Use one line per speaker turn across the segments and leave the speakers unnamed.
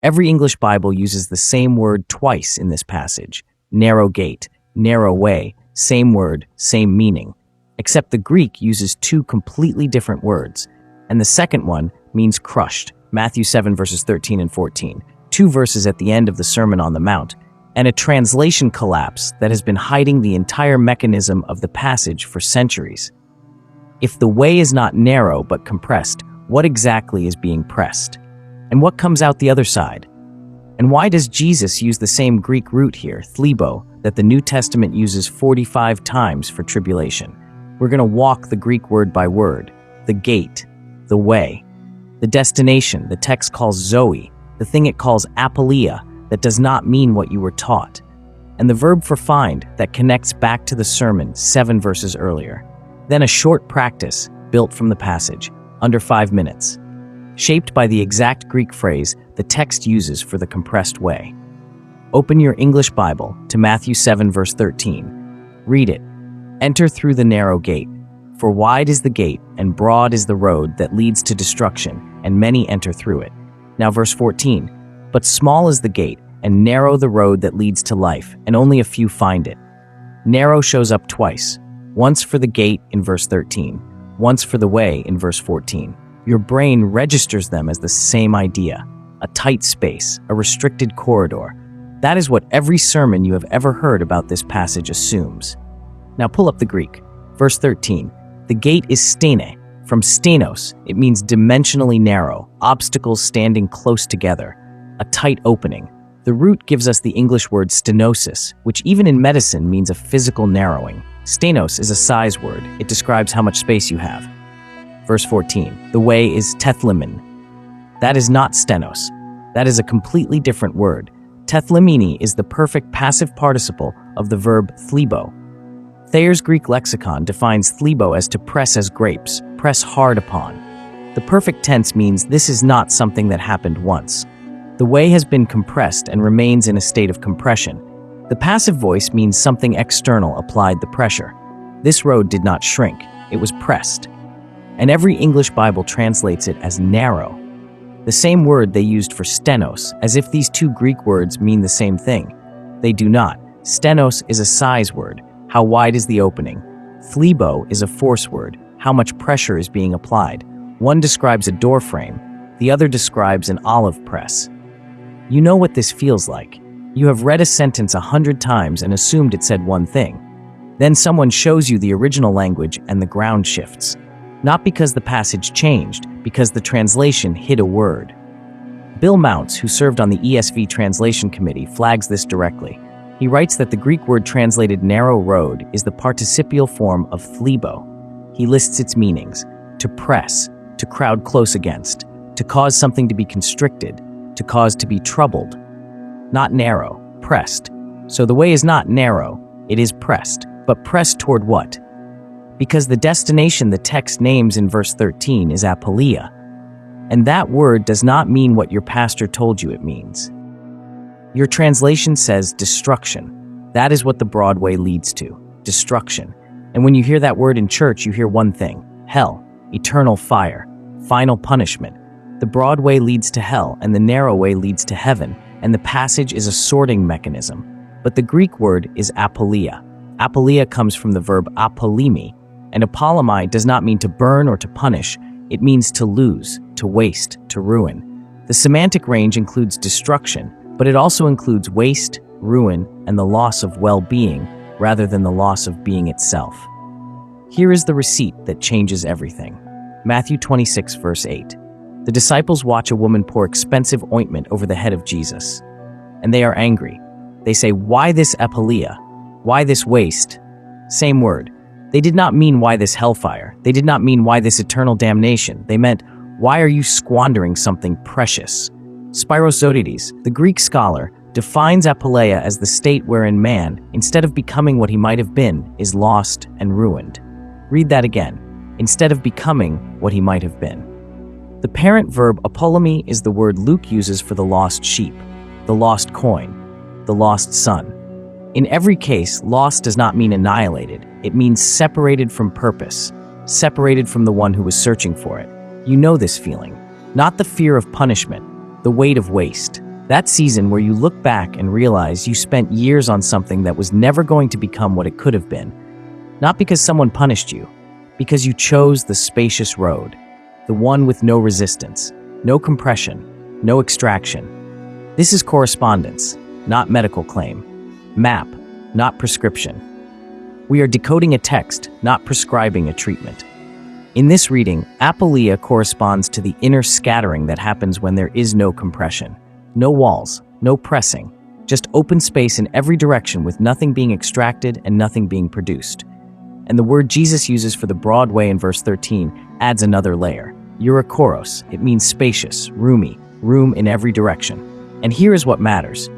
Every English Bible uses the same word twice in this passage. Narrow gate, narrow way, same word, same meaning. Except the Greek uses two completely different words, and the second one means crushed. Matthew 7 verses 13 and 14, two verses at the end of the Sermon on the Mount, and a translation collapse that has been hiding the entire mechanism of the passage for centuries. If the way is not narrow but compressed, what exactly is being pressed? And what comes out the other side? And why does Jesus use the same Greek root here, thlebo, that the New Testament uses 45 times for tribulation? We're going to walk the Greek word by word. The gate, the way. The destination, the text calls zoe, the thing it calls apolia, that does not mean what you were taught. And the verb for find, that connects back to the sermon 7 verses earlier. Then a short practice, built from the passage, under 5 minutes. Shaped by the exact Greek phrase the text uses for the compressed way. Open your English Bible to Matthew 7 verse 13. Read it. Enter through the narrow gate, for wide is the gate and broad is the road that leads to destruction, and many enter through it. Now verse 14. But small is the gate and narrow the road that leads to life, and only a few find it. Narrow shows up twice, once for the gate in verse 13, once for the way in verse 14. Your brain registers them as the same idea, a tight space, a restricted corridor. That is what every sermon you have ever heard about this passage assumes. Now pull up the Greek. Verse 13, the gate is stene. From stenos, it means dimensionally narrow, obstacles standing close together, a tight opening. The root gives us the English word stenosis, which even in medicine means a physical narrowing. Stenos is a size word. It describes how much space you have. Verse 14, the way is tethlimin. That is not stenos. That is a completely different word. Tethlimini is the perfect passive participle of the verb thlebo. Thayer's Greek lexicon defines thlebo as to press as grapes, press hard upon. The perfect tense means this is not something that happened once. The way has been compressed and remains in a state of compression. The passive voice means something external applied the pressure. This road did not shrink, it was pressed. And every English Bible translates it as narrow, the same word they used for stenos, as if these two Greek words mean the same thing. They do not. Stenos is a size word, how wide is the opening. Thlebo is a force word, how much pressure is being applied. One describes a door frame, the other describes an olive press. You know what this feels like. You have read a sentence 100 times and assumed it said one thing. Then someone shows you the original language and the ground shifts. Not because the passage changed, because the translation hid a word. Bill Mounts, who served on the ESV translation committee, flags this directly. He writes that the Greek word translated narrow road is the participial form of thlebo. He lists its meanings: to press, to crowd close against, to cause something to be constricted, to cause to be troubled. Not narrow, pressed. So the way is not narrow, it is pressed. But pressed toward what? Because the destination the text names in verse 13 is apolia. And that word does not mean what your pastor told you it means. Your translation says destruction. That is what the broad way leads to, destruction. And when you hear that word in church, you hear one thing: hell, eternal fire, final punishment. The broad way leads to hell, and the narrow way leads to heaven, and the passage is a sorting mechanism. But the Greek word is apolia. Apolia comes from the verb apolimi, and apollemi does not mean to burn or to punish. It means to lose, to waste, to ruin. The semantic range includes destruction, but it also includes waste, ruin, and the loss of well-being, rather than the loss of being itself. Here is the receipt that changes everything. Matthew 26, verse 8. The disciples watch a woman pour expensive ointment over the head of Jesus, and they are angry. They say, "Why this apolia? Why this waste?" Same word. They did not mean why this hellfire. They did not mean why this eternal damnation. They meant, why are you squandering something precious? Spiros Zodhides, the Greek scholar, defines apoleia as the state wherein man, instead of becoming what he might have been, is lost and ruined. Read that again. Instead of becoming what he might have been. The parent verb apollemi is the word Luke uses for the lost sheep, the lost coin, the lost son. In every case, lost does not mean annihilated. It means separated from purpose, separated from the one who was searching for it. You know this feeling. Not the fear of punishment, the weight of waste, That season where you look back and realize you spent years on something that was never going to become what it could have been. Not because someone punished you, because you chose the spacious road, the one with no resistance, no compression, no extraction. This is correspondence, not medical claim. Map, not prescription. We are decoding a text, not prescribing a treatment. In this reading, apoleia corresponds to the inner scattering that happens when there is no compression. No walls, no pressing, just open space in every direction with nothing being extracted and nothing being produced. And the word Jesus uses for the broad way in verse 13 adds another layer. Eurykoros, it means spacious, roomy, room in every direction. And here is what matters.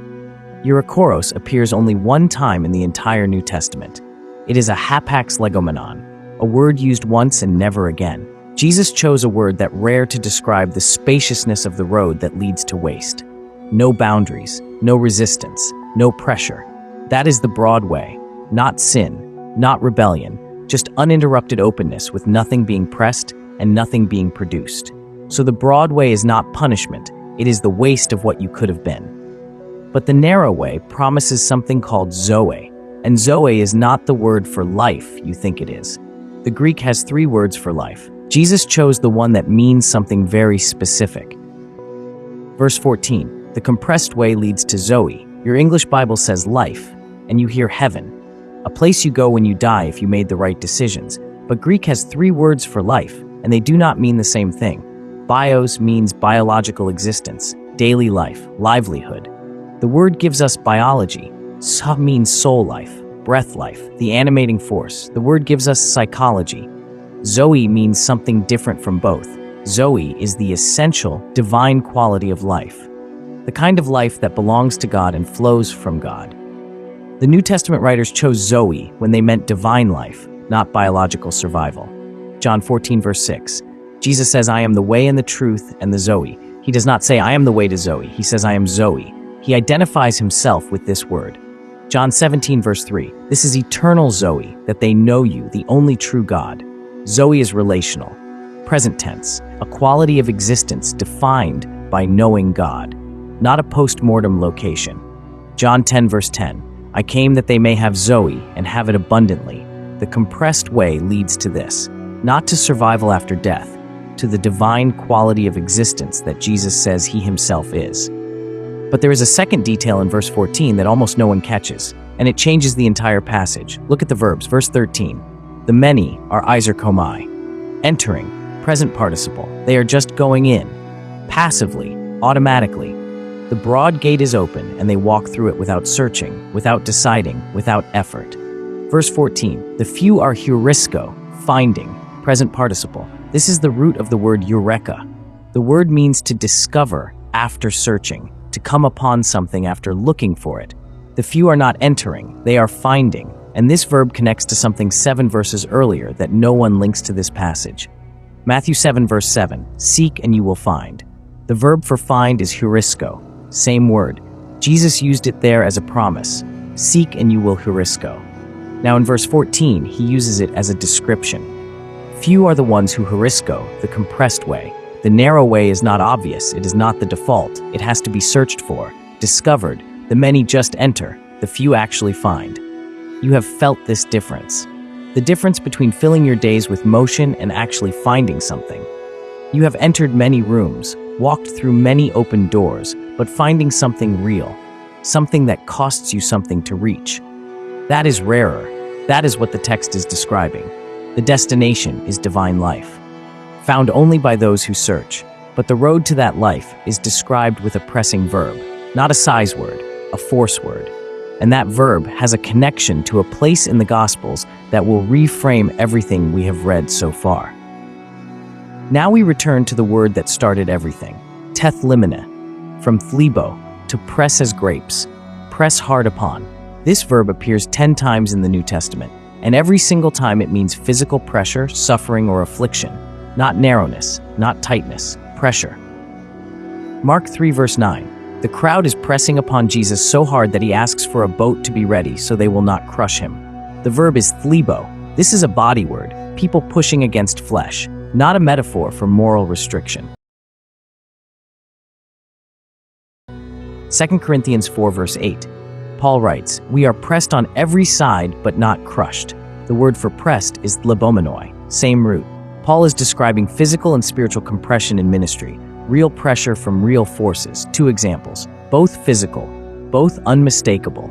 Eurykoros appears only one time in the entire New Testament. It is a hapax legomenon, a word used once and never again. Jesus chose a word that rare to describe the spaciousness of the road that leads to waste. No boundaries, no resistance, no pressure. That is the broad way, not sin, not rebellion, just uninterrupted openness with nothing being pressed and nothing being produced. So the broad way is not punishment, it is the waste of what you could have been. But the narrow way promises something called zoe, and zoe is not the word for life you think it is. The Greek has 3 words for life. Jesus chose the one that means something very specific. Verse 14. The compressed way leads to Zoe. Your English Bible says life, and you hear heaven, a place you go when you die if you made the right decisions. But Greek has 3 words for life, and they do not mean the same thing. Bios means biological existence, daily life, livelihood. The word gives us biology. Sa means soul life, breath life, the animating force. The word gives us psychology. Zoe means something different from both. Zoe is the essential, divine quality of life. The kind of life that belongs to God and flows from God. The New Testament writers chose Zoe when they meant divine life, not biological survival. John 14 verse 6. Jesus says, I am the way and the truth and the Zoe. He does not say, I am the way to Zoe. He says, I am Zoe. He identifies himself with this word. John 17 verse 3. This is eternal Zoe, that they know you, the only true God. Zoe is relational, present tense, a quality of existence defined by knowing God, not a post-mortem location. John 10 verse 10, I came that they may have Zoe and have it abundantly. The compressed way leads to this, not to survival after death, to the divine quality of existence that Jesus says he himself is. But there is a second detail in verse 14 that almost no one catches, and it changes the entire passage. Look at the verbs, verse 13. The many are iserkomai, entering, present participle. They are just going in, passively, automatically. The broad gate is open, and they walk through it without searching, without deciding, without effort. Verse 14, the few are heurisko, finding, present participle. This is the root of the word eureka. The word means to discover after searching, to come upon something after looking for it. The few are not entering, they are finding, and this verb connects to something 7 verses earlier that no one links to this passage. Matthew 7 verse 7, seek and you will find. The verb for find is heurisko. Same word. Jesus used it there as a promise. Seek and you will heurisko. Now in verse 14, he uses it as a description. Few are the ones who heurisko, the compressed way. The narrow way is not obvious, it is not the default. It has to be searched for, discovered. The many just enter, the few actually find. You have felt this difference. The difference between filling your days with motion and actually finding something. You have entered many rooms, walked through many open doors, but finding something real, something that costs you something to reach. That is rarer. That is what the text is describing. The destination is divine life, found only by those who search. But the road to that life is described with a pressing verb, not a size word, a force word. And that verb has a connection to a place in the Gospels that will reframe everything we have read so far. Now we return to the word that started everything, teth limina, from thlebo, to press as grapes, press hard upon. This verb appears 10 times in the New Testament, and every single time it means physical pressure, suffering, or affliction, not narrowness, not tightness, pressure. Mark 3 verse 9, the crowd is pressing upon Jesus so hard that he asks for a boat to be ready so they will not crush him. The verb is thlebo. This is a body word, people pushing against flesh, not a metaphor for moral restriction. 2 Corinthians 4 verse 8. Paul writes, "We are pressed on every side but not crushed." The word for pressed is libomenoi, same root. Paul is describing physical and spiritual compression in ministry, real pressure from real forces. Two examples, both physical, both unmistakable.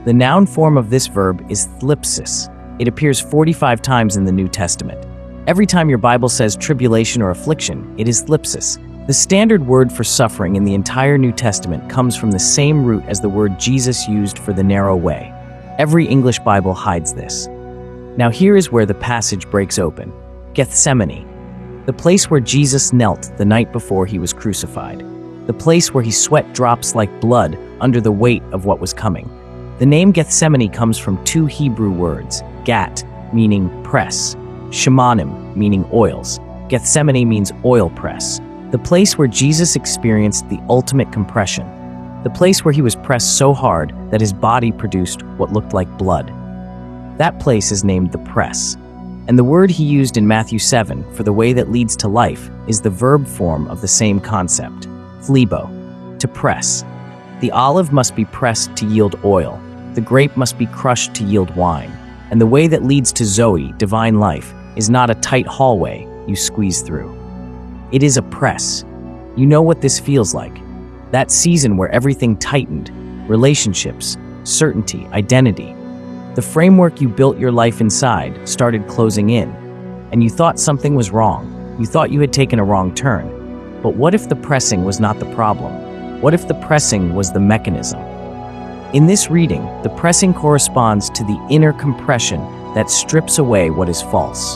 The noun form of this verb is thlipsis. It appears 45 times in the New Testament. Every time your Bible says tribulation or affliction, it is thlipsis. The standard word for suffering in the entire New Testament comes from the same root as the word Jesus used for the narrow way. Every English Bible hides this. Now here is where the passage breaks open. Gethsemane, the place where Jesus knelt the night before he was crucified. The place where he sweat drops like blood under the weight of what was coming. The name Gethsemane comes from two Hebrew words, gat, meaning press, shemanim, meaning oils. Gethsemane means oil press. The place where Jesus experienced the ultimate compression. The place where he was pressed so hard that his body produced what looked like blood. That place is named the press. And the word he used in Matthew 7 for the way that leads to life is the verb form of the same concept, phlibo, to press. The olive must be pressed to yield oil. The grape must be crushed to yield wine. And the way that leads to Zoe, divine life, is not a tight hallway you squeeze through. It is a press. You know what this feels like. That season where everything tightened, relationships, certainty, identity. The framework you built your life inside started closing in, and you thought something was wrong. You thought you had taken a wrong turn. But what if the pressing was not the problem? What if the pressing was the mechanism? In this reading, the pressing corresponds to the inner compression that strips away what is false.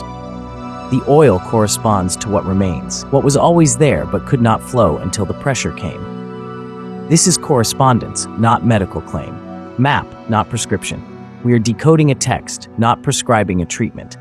The oil corresponds to what remains, what was always there but could not flow until the pressure came. This is correspondence, not medical claim. Map, not prescription. We are decoding a text, not prescribing a treatment.